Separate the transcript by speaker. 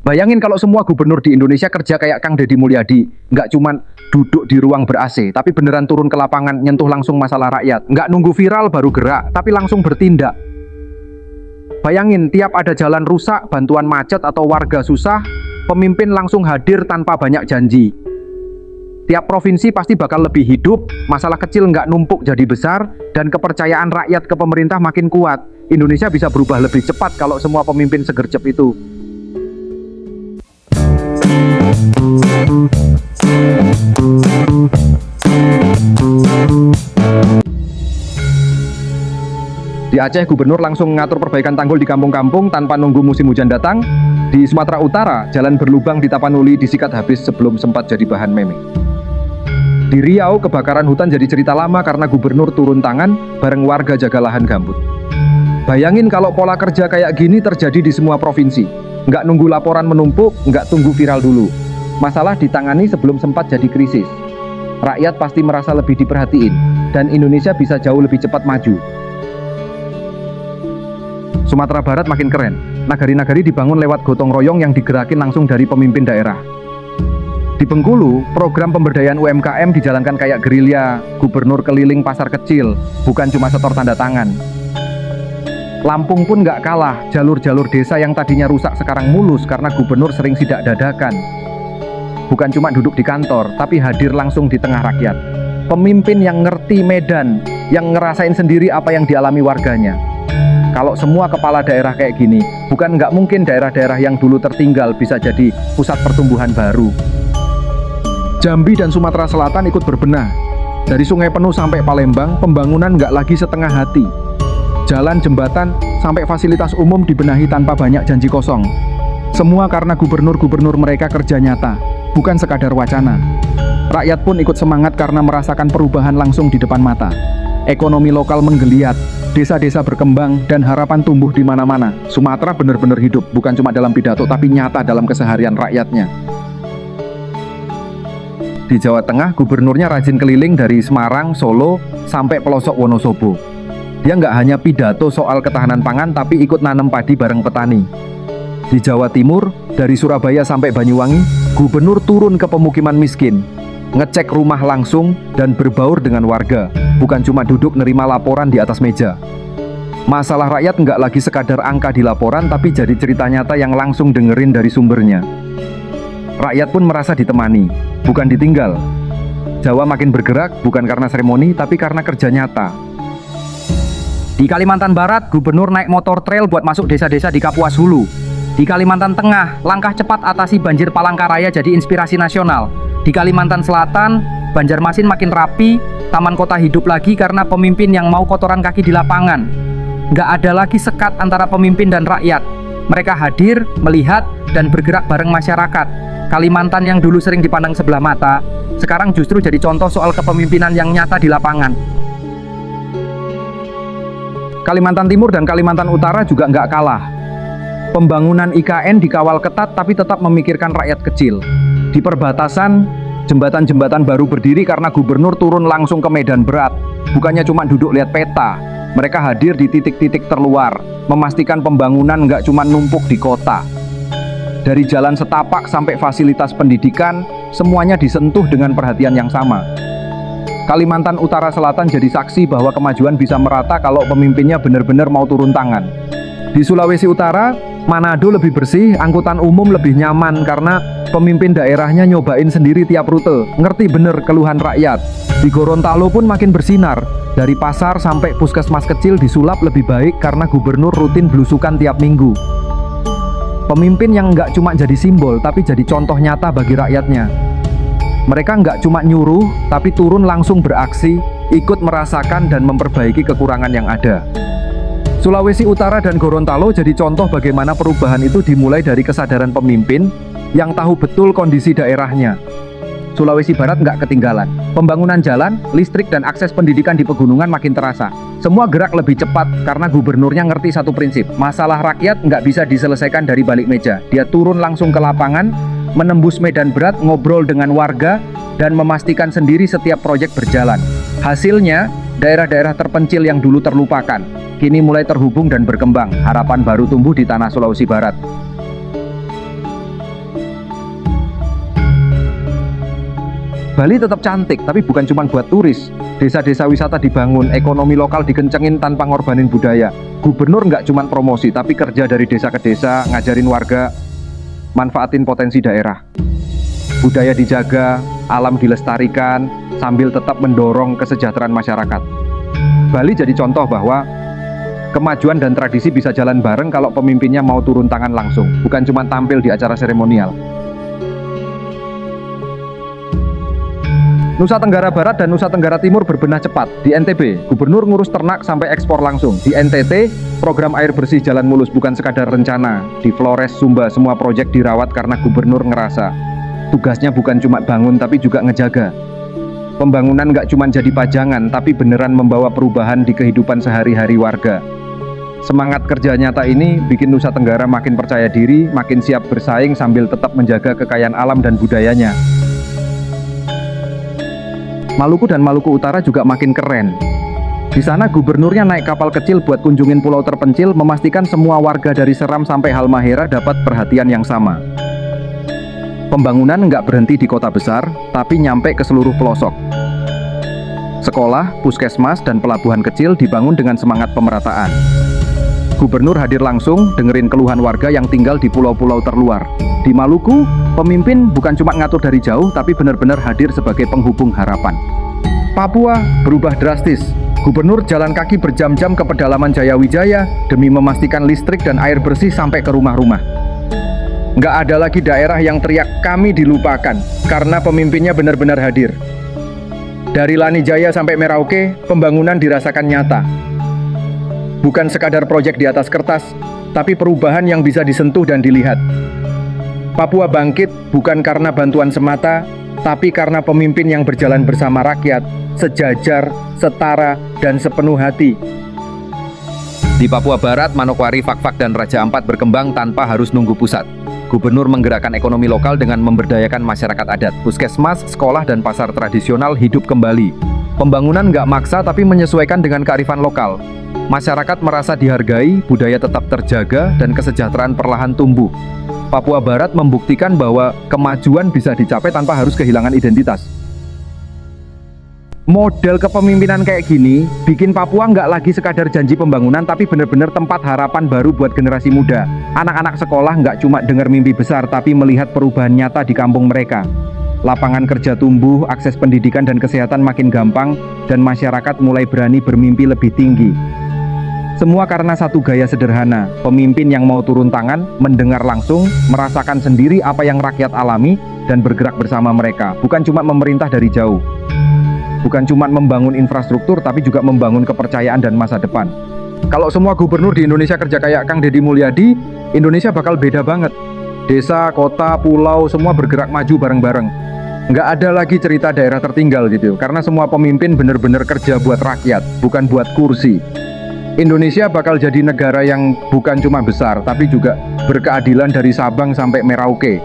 Speaker 1: Bayangin kalau semua gubernur di Indonesia kerja kayak Kang Deddy Mulyadi, nggak cuman duduk di ruang ber-AC, tapi beneran turun ke lapangan, nyentuh langsung masalah rakyat, nggak nunggu viral baru gerak, tapi langsung bertindak. Bayangin, tiap ada jalan rusak, bantuan macet atau warga susah, pemimpin langsung hadir tanpa banyak janji. Tiap provinsi pasti bakal lebih hidup, masalah kecil nggak numpuk jadi besar, dan kepercayaan rakyat ke pemerintah makin kuat. Indonesia bisa berubah lebih cepat kalau semua pemimpin segercep itu. Di Aceh, gubernur langsung mengatur perbaikan tanggul di kampung-kampung tanpa nunggu musim hujan datang. Di Sumatera Utara, jalan berlubang di Tapanuli disikat habis sebelum sempat jadi bahan meme. Di Riau, kebakaran hutan jadi cerita lama karena gubernur turun tangan bareng warga jaga lahan gambut. Bayangin kalau pola kerja kayak gini terjadi di semua provinsi. Nggak nunggu laporan menumpuk, nggak tunggu viral dulu. Masalah ditangani sebelum sempat jadi krisis. Rakyat pasti merasa lebih diperhatiin, dan Indonesia bisa jauh lebih cepat maju. Sumatera Barat makin keren. Nagari-nagari dibangun lewat gotong royong yang digerakin langsung dari pemimpin daerah. Di Bengkulu, program pemberdayaan UMKM dijalankan kayak gerilya, gubernur keliling pasar kecil, bukan cuma setor tanda tangan. Lampung pun nggak kalah, jalur-jalur desa yang tadinya rusak sekarang mulus karena gubernur sering sidak dadakan. Bukan cuma duduk di kantor, tapi hadir langsung di tengah rakyat. Pemimpin yang ngerti medan, yang ngerasain sendiri apa yang dialami warganya. Kalau semua kepala daerah kayak gini, bukan nggak mungkin daerah-daerah yang dulu tertinggal bisa jadi pusat pertumbuhan baru. Jambi dan Sumatera Selatan ikut berbenah. Dari Sungai Penuh sampai Palembang, pembangunan nggak lagi setengah hati. Jalan, jembatan, sampai fasilitas umum dibenahi tanpa banyak janji kosong. Semua karena gubernur-gubernur mereka kerja nyata, bukan sekadar wacana. Rakyat pun ikut semangat karena merasakan perubahan langsung di depan mata. Ekonomi lokal menggeliat, desa-desa berkembang, dan harapan tumbuh di mana-mana. Sumatera benar-benar hidup, bukan cuma dalam pidato, tapi nyata dalam keseharian rakyatnya. Di Jawa Tengah, gubernurnya rajin keliling dari Semarang, Solo, sampai pelosok Wonosobo. Dia nggak hanya pidato soal ketahanan pangan, tapi ikut nanam padi bareng petani. Di Jawa Timur, dari Surabaya sampai Banyuwangi, gubernur turun ke pemukiman miskin, ngecek rumah langsung dan berbaur dengan warga, bukan cuma duduk nerima laporan di atas meja. Masalah rakyat nggak lagi sekadar angka di laporan, tapi jadi cerita nyata yang langsung dengerin dari sumbernya. Rakyat pun merasa ditemani, bukan ditinggal. Jawa makin bergerak, bukan karena seremoni, tapi karena kerja nyata. Di Kalimantan Barat, gubernur naik motor trail buat masuk desa-desa di Kapuas Hulu. Di Kalimantan Tengah, langkah cepat atasi banjir Palangkaraya jadi inspirasi nasional. Di Kalimantan Selatan, Banjarmasin makin rapi, taman kota hidup lagi karena pemimpin yang mau kotoran kaki di lapangan. Nggak ada lagi sekat antara pemimpin dan rakyat. Mereka hadir, melihat, dan bergerak bareng masyarakat. Kalimantan yang dulu sering dipandang sebelah mata, sekarang justru jadi contoh soal kepemimpinan yang nyata di lapangan. Kalimantan Timur dan Kalimantan Utara juga nggak kalah. Pembangunan IKN dikawal ketat tapi tetap memikirkan rakyat kecil. Di perbatasan, jembatan-jembatan baru berdiri karena gubernur turun langsung ke medan berat. Bukannya cuma duduk lihat peta, mereka hadir di titik-titik terluar, memastikan pembangunan nggak cuma numpuk di kota. Dari jalan setapak sampai fasilitas pendidikan, semuanya disentuh dengan perhatian yang sama. Kalimantan Utara Selatan jadi saksi bahwa kemajuan bisa merata kalau pemimpinnya benar-benar mau turun tangan. Di Sulawesi Utara, Manado lebih bersih, angkutan umum lebih nyaman karena pemimpin daerahnya nyobain sendiri tiap rute, ngerti bener keluhan rakyat. Di Gorontalo pun makin bersinar, dari pasar sampai puskesmas kecil disulap lebih baik karena gubernur rutin belusukan tiap minggu. Pemimpin yang nggak cuma jadi simbol, tapi jadi contoh nyata bagi rakyatnya. Mereka nggak cuma nyuruh, tapi turun langsung beraksi, ikut merasakan dan memperbaiki kekurangan yang ada. Sulawesi Utara dan Gorontalo jadi contoh bagaimana perubahan itu dimulai dari kesadaran pemimpin yang tahu betul kondisi daerahnya. Sulawesi Barat nggak ketinggalan. Pembangunan jalan, listrik, dan akses pendidikan di pegunungan makin terasa. Semua gerak lebih cepat karena gubernurnya ngerti satu prinsip. Masalah rakyat nggak bisa diselesaikan dari balik meja. Dia turun langsung ke lapangan, menembus medan berat, ngobrol dengan warga, dan memastikan sendiri setiap proyek berjalan. Hasilnya, daerah-daerah terpencil yang dulu terlupakan, kini mulai terhubung dan berkembang. Harapan baru tumbuh di tanah Sulawesi Barat. Bali tetap cantik, tapi bukan cuma buat turis. Desa-desa wisata dibangun, ekonomi lokal dikencengin tanpa ngorbanin budaya. Gubernur nggak cuma promosi, tapi kerja dari desa ke desa, ngajarin warga, manfaatin potensi daerah. Budaya dijaga, alam dilestarikan, sambil tetap mendorong kesejahteraan masyarakat. Bali jadi contoh bahwa kemajuan dan tradisi bisa jalan bareng kalau pemimpinnya mau turun tangan langsung, bukan cuma tampil di acara seremonial. Nusa Tenggara Barat dan Nusa Tenggara Timur berbenah cepat. Di NTB, gubernur ngurus ternak sampai ekspor langsung. Di NTT, program air bersih jalan mulus bukan sekadar rencana. Di Flores, Sumba, semua proyek dirawat karena gubernur ngerasa tugasnya bukan cuma bangun tapi juga ngejaga. Pembangunan nggak cuma jadi pajangan, tapi beneran membawa perubahan di kehidupan sehari-hari warga. Semangat kerja nyata ini bikin Nusa Tenggara makin percaya diri, makin siap bersaing sambil tetap menjaga kekayaan alam dan budayanya. Maluku dan Maluku Utara juga makin keren. Di sana gubernurnya naik kapal kecil buat kunjungin pulau terpencil, memastikan semua warga dari Seram sampai Halmahera dapat perhatian yang sama. Pembangunan nggak berhenti di kota besar, tapi nyampe ke seluruh pelosok. Sekolah, puskesmas, dan pelabuhan kecil dibangun dengan semangat pemerataan. Gubernur hadir langsung, dengerin keluhan warga yang tinggal di pulau-pulau terluar. Di Maluku, pemimpin bukan cuma ngatur dari jauh, tapi benar-benar hadir sebagai penghubung harapan. Papua berubah drastis. Gubernur jalan kaki berjam-jam ke pedalaman Jayawijaya demi memastikan listrik dan air bersih sampai ke rumah-rumah. Nggak ada lagi daerah yang teriak kami dilupakan, karena pemimpinnya benar-benar hadir. Dari Lanijaya sampai Merauke, pembangunan dirasakan nyata. Bukan sekadar proyek di atas kertas, tapi perubahan yang bisa disentuh dan dilihat. Papua bangkit bukan karena bantuan semata, tapi karena pemimpin yang berjalan bersama rakyat, sejajar, setara, dan sepenuh hati. Di Papua Barat, Manokwari, Fakfak, dan Raja Ampat berkembang tanpa harus nunggu pusat. Gubernur menggerakkan ekonomi lokal dengan memberdayakan masyarakat adat. Puskesmas, sekolah, dan pasar tradisional hidup kembali. Pembangunan nggak maksa tapi menyesuaikan dengan kearifan lokal. Masyarakat merasa dihargai, budaya tetap terjaga, dan kesejahteraan perlahan tumbuh. Papua Barat membuktikan bahwa kemajuan bisa dicapai tanpa harus kehilangan identitas. Model kepemimpinan kayak gini bikin Papua nggak lagi sekadar janji pembangunan, tapi benar-benar tempat harapan baru buat generasi muda. Anak-anak sekolah nggak cuma dengar mimpi besar, tapi melihat perubahan nyata di kampung mereka. Lapangan kerja tumbuh, akses pendidikan dan kesehatan makin gampang, dan masyarakat mulai berani bermimpi lebih tinggi. Semua karena satu gaya sederhana, pemimpin yang mau turun tangan, mendengar langsung, merasakan sendiri apa yang rakyat alami, dan bergerak bersama mereka. Bukan cuma memerintah dari jauh. Bukan cuma membangun infrastruktur, tapi juga membangun kepercayaan dan masa depan. Kalau semua gubernur di Indonesia kerja kayak Kang Deddy Mulyadi, Indonesia bakal beda banget. Desa, kota, pulau, semua bergerak maju bareng-bareng. Nggak ada lagi cerita daerah tertinggal gitu, karena semua pemimpin bener-bener kerja buat rakyat, bukan buat kursi. Indonesia bakal jadi negara yang bukan cuma besar, tapi juga berkeadilan dari Sabang sampai Merauke.